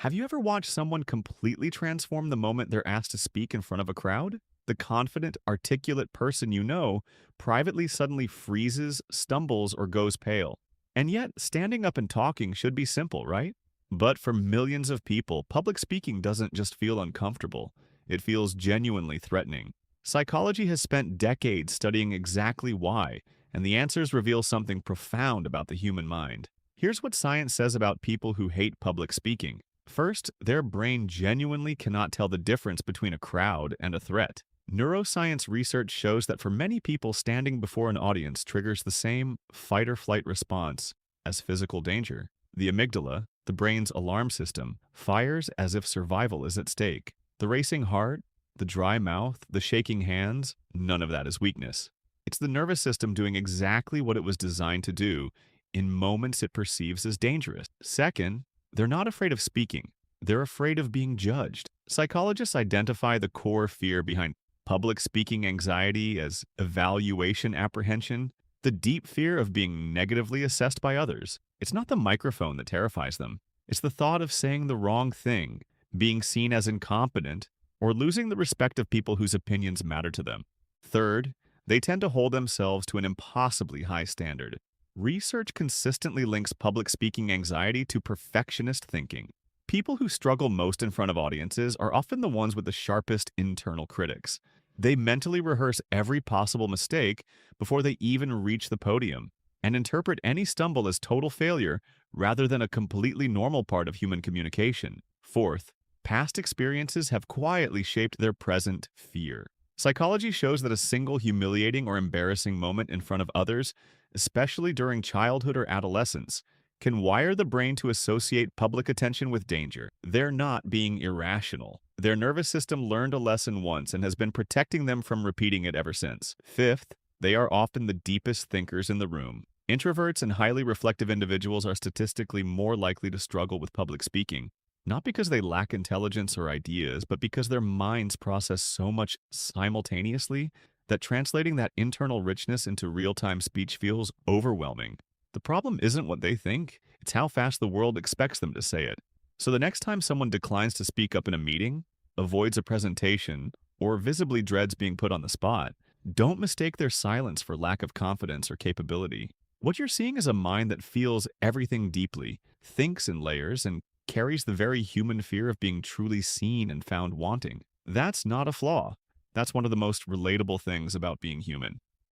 Have you ever watched someone completely transform the moment they're asked to speak in front of a crowd? The confident, articulate person you know privately suddenly freezes, stumbles, or goes pale. And yet, standing up and talking should be simple, right? But for millions of people, public speaking doesn't just feel uncomfortable, it feels genuinely threatening. Psychology has spent decades studying exactly why, and the answers reveal something profound about the human mind. Here's what science says about people who hate public speaking. First, their brain genuinely cannot tell the difference between a crowd and a threat. Neuroscience research shows that for many people, standing before an audience triggers the same fight or flight response as physical danger. The amygdala, the brain's alarm system, fires as if survival is at stake. The racing heart, the dry mouth, the shaking hands, none of that is weakness. It's the nervous system doing exactly what it was designed to do in moments it perceives as dangerous. Second, they're not afraid of speaking. They're afraid of being judged. Psychologists identify the core fear behind public speaking anxiety as evaluation apprehension, the deep fear of being negatively assessed by others. It's not the microphone that terrifies them. It's the thought of saying the wrong thing, being seen as incompetent, or losing the respect of people whose opinions matter to them. Third, they tend to hold themselves to an impossibly high standard. Research consistently links public speaking anxiety to perfectionist thinking. People who struggle most in front of audiences are often the ones with the sharpest internal critics. They mentally rehearse every possible mistake before they even reach the podium and interpret any stumble as total failure rather than a completely normal part of human communication. Fourth, past experiences have quietly shaped their present fear. Psychology shows that a single humiliating or embarrassing moment in front of others, especially during childhood or adolescence, can wire the brain to associate public attention with danger. They're not being irrational. Their nervous system learned a lesson once and has been protecting them from repeating it ever since. Fifth, they are often the deepest thinkers in the room. Introverts and highly reflective individuals are statistically more likely to struggle with public speaking, not because they lack intelligence or ideas, but because their minds process so much simultaneously that translating that internal richness into real-time speech feels overwhelming. The problem isn't what they think, it's how fast the world expects them to say it. So the next time someone declines to speak up in a meeting, avoids a presentation, or visibly dreads being put on the spot, don't mistake their silence for lack of confidence or capability. What you're seeing is a mind that feels everything deeply, thinks in layers, and carries the very human fear of being truly seen and found wanting. That's not a flaw. That's one of the most relatable things about being human.